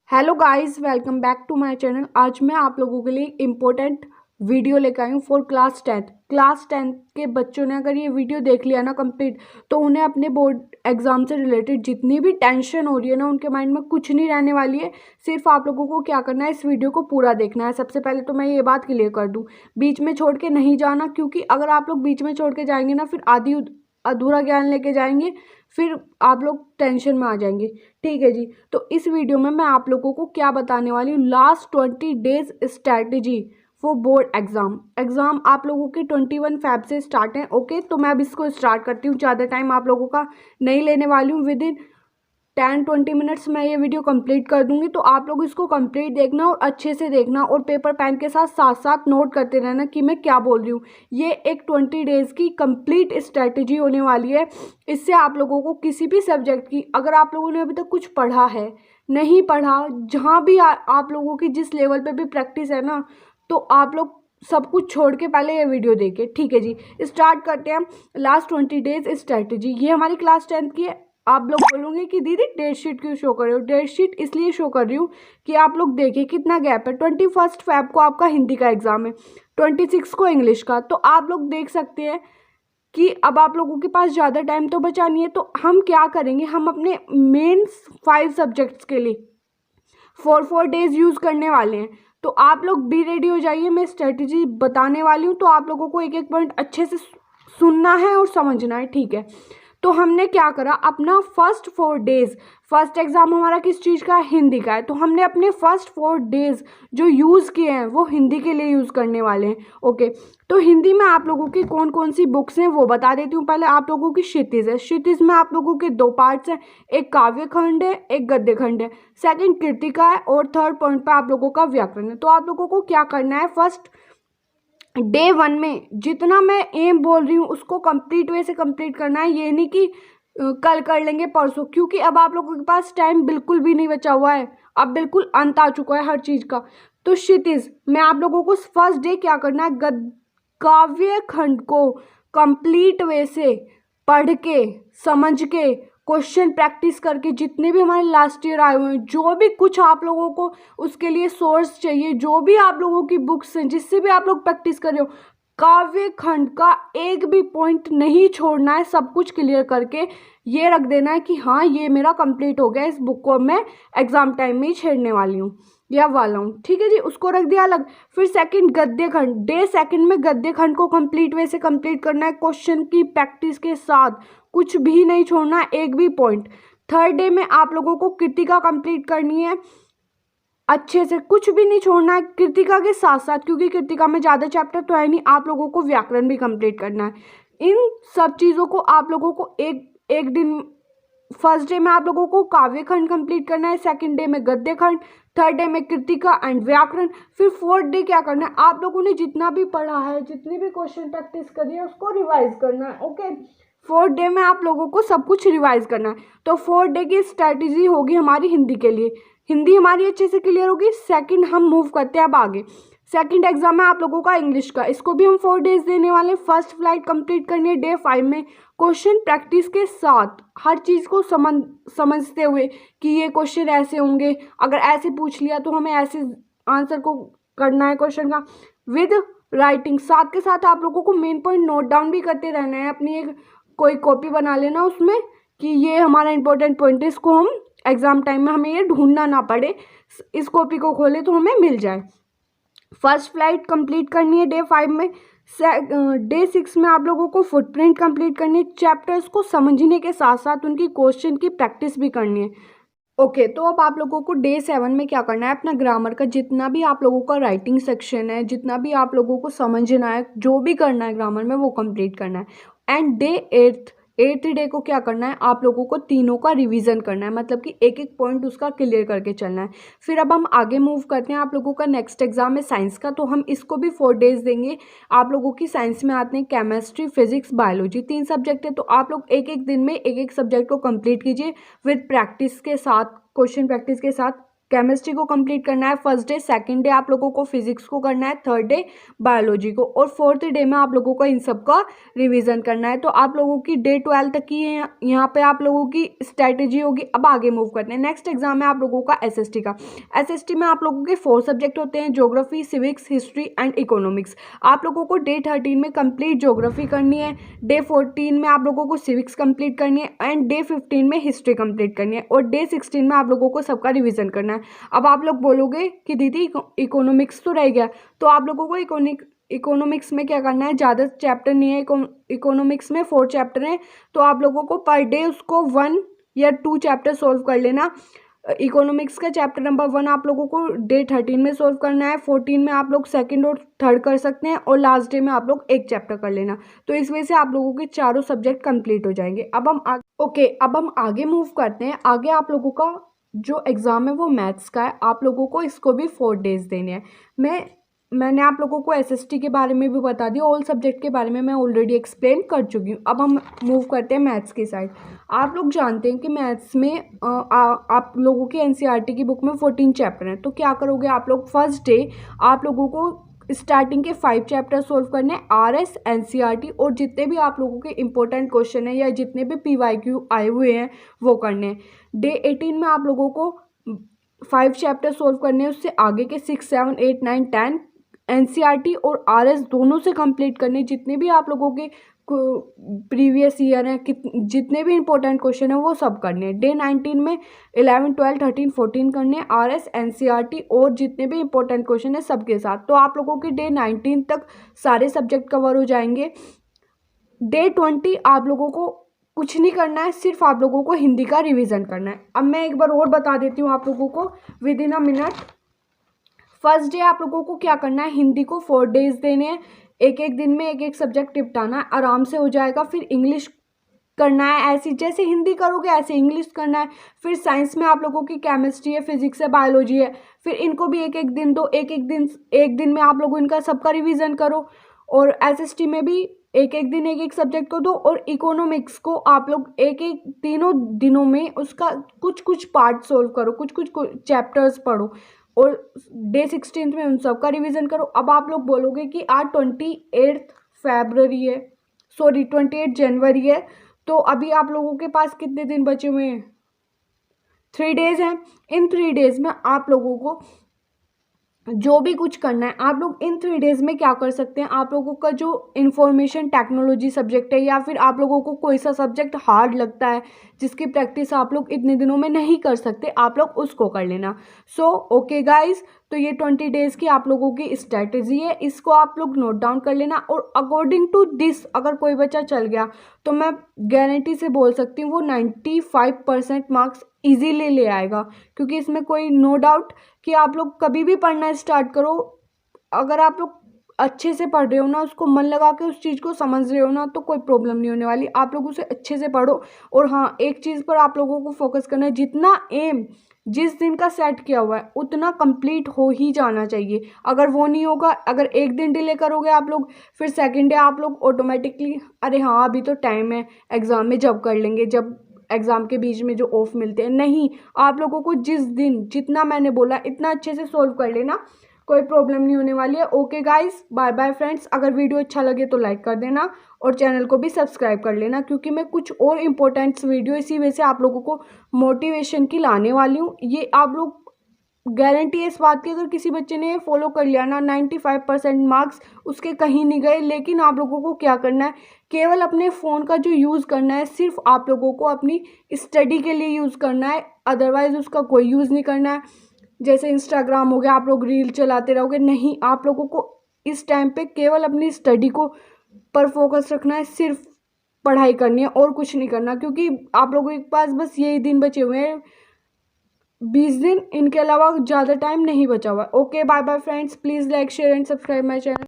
Hello guys, welcome back to my channel. आज मैं आप लोगों के लिए इम्पोर्टेंट वीडियो लेकर आई हूँ फॉर क्लास टेंथ के बच्चों ने अगर ये वीडियो देख लिया ना कंप्लीट, तो उन्हें अपने बोर्ड एग्जाम से रिलेटेड जितनी भी टेंशन हो रही है ना, उनके माइंड में कुछ नहीं रहने वाली है। सिर्फ आप लोगों को क्या करना है, इस वीडियो को पूरा देखना है। सबसे पहले तो मैं ये बात क्लियर कर दूँ, बीच में छोड़ के नहीं जाना, क्योंकि अगर आप लोग बीच में छोड़ के जाएंगे ना, फिर आधी अधूरा ज्ञान लेके जाएंगे, फिर आप लोग टेंशन में आ जाएंगे। ठीक है जी। तो इस वीडियो में मैं आप लोगों को क्या बताने वाली हूँ, last 20 days strategy for board exam आप लोगों के 21 फेब से स्टार्ट है। ओके, तो मैं अब इसको स्टार्ट करती हूँ। ज़्यादा टाइम आप लोगों का नहीं लेने वाली हूँ। विद इन 10-20 मिनट्स मैं ये वीडियो कंप्लीट कर दूंगी, तो आप लोग इसको कंप्लीट देखना और अच्छे से देखना, और पेपर पेन के साथ साथ साथ नोट करते रहना कि मैं क्या बोल रही हूँ। ये एक 20 डेज की कंप्लीट स्ट्रेटजी होने वाली है। इससे आप लोगों को किसी भी सब्जेक्ट की, अगर आप लोगों ने अभी तक कुछ पढ़ा है, नहीं पढ़ा, जहाँ भी आप लोगों की जिस लेवल पे भी प्रैक्टिस है ना, तो आप लोग सब कुछ छोड़ के पहले ये वीडियो देखें। ठीक है जी, स्टार्ट करते हैं। लास्ट 20 डेज स्ट्रेटजी, ये हमारी क्लास 10th की है। आप लोग बोलोगे कि दीदी डेट शीट क्यों शो कर रहे हो? डेट शीट इसलिए शो कर रही हूँ कि आप लोग देखिए कितना गैप है। 21 फेब को आपका हिंदी का एग्जाम है, 26 को इंग्लिश का। तो आप लोग देख सकते हैं कि अब आप लोगों के पास ज़्यादा टाइम तो बचा नहीं है। तो हम क्या करेंगे, हम अपने मेन 5 सब्जेक्ट्स के लिए 4 डेज यूज़ करने वाले हैं। तो आप लोग भी रेडी हो जाइए, मैं स्ट्रेटजी बताने वाली हूँ। तो आप लोगों को एक एक पॉइंट अच्छे से सुनना है और समझना है। ठीक है, तो हमने क्या करा, अपना फर्स्ट 4 डेज, फर्स्ट एग्जाम हमारा किस चीज़ का है? हिंदी का है। तो हमने अपने फर्स्ट 4 डेज जो यूज़ किए हैं वो हिंदी के लिए यूज़ करने वाले हैं। ओके, तो हिंदी में आप लोगों की कौन कौन सी बुक्स हैं वो बता देती हूँ। पहले आप लोगों की क्षितिज है। क्षितिज में आप लोगों के 2 पार्ट्स हैं, एक काव्य खंड है, एक गद्य खंड है। सेकंड कृतिका है, और थर्ड पॉइंट पे आप लोगों का व्याकरण है। तो आप लोगों को क्या करना है, फर्स्ट डे 1 में जितना मैं एम बोल रही हूँ उसको कंप्लीट वे से कंप्लीट करना है। ये नहीं कि कल कर लेंगे, परसों, क्योंकि अब आप लोगों के पास टाइम बिल्कुल भी नहीं बचा हुआ है। अब बिल्कुल अंत आ चुका है हर चीज़ का। तो क्षितिज में आप लोगों को फर्स्ट डे क्या करना है, काव्य खंड को कंप्लीट वे से पढ़ के, समझ के, क्वेश्चन प्रैक्टिस करके, जितने भी हमारे लास्ट ईयर आए हुए हैं, जो भी कुछ आप लोगों को उसके लिए सोर्स चाहिए, जो भी आप लोगों की बुक्स हैं, जिससे भी आप लोग प्रैक्टिस कर रहे हो, काव्य खंड का एक भी पॉइंट नहीं छोड़ना है। सब कुछ क्लियर करके ये रख देना है कि हाँ, ये मेरा कंप्लीट हो गया, इस बुक को मैं एग्जाम टाइम में ही छेड़ने वाली हूँ या वाला हूँ। ठीक है जी, उसको रख दिया अलग। फिर सेकंड गद्य खंड, डे सेकंड में गद्य खंड को कंप्लीट वे से कंप्लीट करना है, क्वेश्चन की प्रैक्टिस के साथ, कुछ भी नहीं छोड़ना है, एक भी पॉइंट। थर्ड डे में आप लोगों को कृतिका कंप्लीट करनी है अच्छे से, कुछ भी नहीं छोड़ना है कृतिका के साथ साथ, क्योंकि कृतिका में ज़्यादा चैप्टर तो है नहीं। आप लोगों को व्याकरण भी कंप्लीट करना है। इन सब चीज़ों को आप लोगों को एक एक दिन, फर्स्ट डे में आप लोगों को काव्य खंड कंप्लीट करना है, सेकंड डे में गद्य खंड, थर्ड डे में कृतिका एंड व्याकरण। फिर फोर्थ डे क्या करना है, आप लोगों ने जितना भी पढ़ा है, जितनी भी क्वेश्चन प्रैक्टिस करी है, उसको रिवाइज करना है। ओके, फोर्थ डे में आप लोगों को सब कुछ रिवाइज करना है। तो फोर्थ डे की स्ट्रैटेजी होगी हमारी हिंदी के लिए। हिंदी हमारी अच्छे से क्लियर होगी। सेकंड हम मूव करते हैं अब आगे। सेकंड एग्जाम है आप लोगों का इंग्लिश का, इसको भी हम 4 डेज देने वाले हैं। फर्स्ट फ्लाइट कंप्लीट करनी है डे 5 में, क्वेश्चन प्रैक्टिस के साथ, हर चीज़ को समझते हुए कि ये क्वेश्चन ऐसे होंगे, अगर ऐसे पूछ लिया तो हमें ऐसे आंसर को करना है क्वेश्चन का, विद राइटिंग। साथ के साथ आप लोगों को मेन पॉइंट नोट डाउन भी करते रहना है। अपनी एक कोई कॉपी बना लेना उसमें कि ये हमारा इंपॉर्टेंट पॉइंट है, इसको हम एग्जाम टाइम में हमें ये ढूंढना ना पड़े, इस कॉपी को खोले तो हमें मिल जाए। फर्स्ट फ्लाइट कंप्लीट करनी है डे 5 में। डे 6 में आप लोगों को फुटप्रिंट कंप्लीट करनी है। चैप्टर्स को समझने के साथ साथ उनकी क्वेश्चन की प्रैक्टिस भी करनी है। ओके, तो अब आप लोगों को डे 7 में क्या करना है, अपना ग्रामर का जितना भी आप लोगों का राइटिंग सेक्शन है, जितना भी आप लोगों को समझना है, जो भी करना है ग्रामर में, वो कंप्लीट करना है। एंड डे 8th डे को क्या करना है, आप लोगों को तीनों का रिवीजन करना है, मतलब कि एक एक पॉइंट उसका क्लियर करके चलना है। फिर अब हम आगे मूव करते हैं। आप लोगों का नेक्स्ट एग्जाम है साइंस का, तो हम इसको भी 4 डेज देंगे। आप लोगों की साइंस में आते हैं केमिस्ट्री, फिजिक्स, बायोलॉजी, 3 सब्जेक्ट है। तो आप लोग एक एक दिन में एक एक सब्जेक्ट को कंप्लीट कीजिए विद प्रैक्टिस के साथ, क्वेश्चन प्रैक्टिस के साथ। केमिस्ट्री को कंप्लीट करना है। फर्स्ट डे, सेकंड डे आप लोगों को फिजिक्स को करना है, थर्ड डे बायोलॉजी को, और फोर्थ डे में आप लोगों को इन सब का रिवीजन करना है। तो आप लोगों की डे 12 तक की यहाँ पे आप लोगों की स्ट्रैटेजी होगी। अब आगे मूव करते हैं। नेक्स्ट एग्जाम है आप लोगों का एसएसटी का। एसएसटी में आप लोगों के 4 सब्जेक्ट होते हैं, geography, civics, history and economics. आप लोगों को डे 13 में कंप्लीट ज्योग्राफी करनी है, डे 14 में आप लोगों को सिविक्स कंप्लीट करनी है एंड डे 15 में हिस्ट्री कंप्लीट करनी है, और डे 16 में आप लोगों को सबका रिवीजन करना है। अब आप लोग बोलोगे कि दीदी इकोनॉमिक्स तो रह गया, तो आप लोगों को इकोनॉमिक्स में क्या करना है, ज़्यादा चैप्टर नहीं है। इकोनॉमिक्स में 4 चैप्टर हैं, तो आप लोगों को पर डे उसको 1 या 2 चैप्टर सोल्व कर लेना। इकोनॉमिक्स का चैप्टर नंबर 1 आप लोगों को डे 13 में सोल्व करना है, 14 में आप लोग सेकंड और थर्ड कर सकते हैं, और लास्ट डे में आप लोग एक चैप्टर कर लेना। तो इस वजह से आप लोगों के चारों सब्जेक्ट कंप्लीट हो जाएंगे। अब हम आगे मूव करते हैं। आगे आप लोगों का जो एग्ज़ाम है वो मैथ्स का है। आप लोगों को इसको भी 4 डेज देने हैं। मैंने आप लोगों को एसएसटी के बारे में भी बता दिया, ऑल सब्जेक्ट के बारे में मैं ऑलरेडी एक्सप्लेन कर चुकी हूँ। अब हम मूव करते हैं मैथ्स की साइड। आप लोग जानते हैं कि मैथ्स में आप लोगों की एनसीईआरटी की बुक में 14 चैप्टर हैं। तो क्या करोगे आप लोग, फर्स्ट डे आप लोगों को स्टार्टिंग के 5 चैप्टर सोल्व करने हैं, आरएस, एनसीईआरटी, और जितने भी आप लोगों के इंपॉर्टेंट क्वेश्चन हैं या जितने भी पीवाईक्यू आए हुए हैं वो करने हैं। डे 18 में आप लोगों को 5 चैप्टर सोल्व करने हैं, उससे आगे के 6, 7, 8, 9, 10 एनसीईआरटी और आरएस दोनों से कंप्लीट करने। जितने भी आप लोगों के प्रीवियस ईयर हैं, जितने भी इंपॉर्टेंट क्वेश्चन हैं वो सब करने हैं। डे 19 में 11, 12, 13, 14 करने हैं, आरएस, एनसीईआरटी और जितने भी इंपॉर्टेंट क्वेश्चन हैं सबके साथ। तो आप लोगों के डे 19 तक सारे सब्जेक्ट कवर हो जाएंगे। डे 20 आप लोगों को कुछ नहीं करना है, सिर्फ आप लोगों को हिंदी का रिवीजन करना है। अब मैं एक बार और बता देती हूँ आप लोगों को with in a minute. First day आप लोगों को क्या करना है, हिंदी को 4 डेज देने हैं, एक एक दिन में एक एक सब्जेक्ट निपटाना है, आराम से हो जाएगा। फिर इंग्लिश करना है, ऐसी जैसे हिंदी करोगे ऐसे इंग्लिश करना है। फिर साइंस में आप लोगों की केमिस्ट्री है, फिजिक्स है, बायोलॉजी है, फिर इनको भी एक एक दिन दो, एक दिन में आप लोग इनका सबका रिवीजन करो। और एसएसटी में भी एक एक दिन एक एक सब्जेक्ट को दो, और इकोनॉमिक्स को आप लोग एक एक तीनों दिनों में उसका कुछ कुछ पार्ट सोल्व करो, कुछ कुछ चैप्टर्स पढ़ो, और डे 16 में उन सब का रिवीजन करो। अब आप लोग बोलोगे कि आज 28 जनवरी है, तो अभी आप लोगों के पास कितने दिन बचे हुए हैं, 3 डेज हैं। इन 3 डेज में आप लोगों को जो भी कुछ करना है, आप लोग इन 3 डेज में क्या कर सकते हैं, आप लोगों का जो इंफॉर्मेशन टेक्नोलॉजी सब्जेक्ट है, या फिर आप लोगों को कोई सा सब्जेक्ट हार्ड लगता है जिसकी प्रैक्टिस आप लोग इतने दिनों में नहीं कर सकते, आप लोग उसको कर लेना। सो ओके गाइज, तो ये 20 डेज़ की आप लोगों की स्ट्रैटेजी है, इसको आप लोग नोट डाउन कर लेना। और अकॉर्डिंग टू दिस अगर कोई बच्चा चल गया तो मैं गारंटी से बोल सकती हूँ वो 95% मार्क्स इजीली ले आएगा, क्योंकि इसमें कोई नो डाउट कि आप लोग कभी भी पढ़ना स्टार्ट करो, अगर आप लोग अच्छे से पढ़ रहे हो ना, उसको मन लगा के उस चीज़ को समझ रहे हो ना, तो कोई प्रॉब्लम नहीं होने वाली। आप लोग उसे अच्छे से पढ़ो। और हाँ, एक चीज़ पर आप लोगों को फोकस करना है, जितना एम जिस दिन का सेट किया हुआ है उतना कंप्लीट हो ही जाना चाहिए। अगर वो नहीं होगा, अगर एक दिन डिले करोगे आप लोग, फिर सेकंड डे आप लोग ऑटोमेटिकली अरे हाँ अभी तो टाइम है, एग्ज़ाम में जब कर लेंगे, जब एग्ज़ाम के बीच में जो ऑफ मिलते हैं, नहीं, आप लोगों को जिस दिन जितना मैंने बोला इतना अच्छे से सोल्व कर लेना, कोई प्रॉब्लम नहीं होने वाली है। Okay guys, bye bye friends. अगर वीडियो अच्छा लगे तो लाइक कर देना और चैनल को भी सब्सक्राइब कर लेना, क्योंकि मैं कुछ और इम्पोर्टेंट्स वीडियो इसी वजह से आप लोगों को मोटिवेशन की लाने वाली हूँ। ये आप लोग गारंटी है इस बात की, अगर किसी बच्चे ने फॉलो कर लिया ना, 95% मार्क्स उसके कहीं नहीं गए। लेकिन आप लोगों को क्या करना है, केवल अपने फ़ोन का जो यूज़ करना है, सिर्फ आप लोगों को अपनी स्टडी के लिए यूज़ करना है, अदरवाइज़ उसका कोई यूज़ नहीं करना है। जैसे इंस्टाग्राम हो गया, आप लोग रील चलाते रहोगे, नहीं, आप लोगों को इस टाइम पे केवल अपनी स्टडी को पर फोकस रखना है, सिर्फ पढ़ाई करनी है और कुछ नहीं करना, क्योंकि आप लोगों के पास बस यही दिन बचे हुए हैं, 20 दिन, इनके अलावा ज़्यादा टाइम नहीं बचा हुआ। Okay bye bye friends, please like share and subscribe my channel.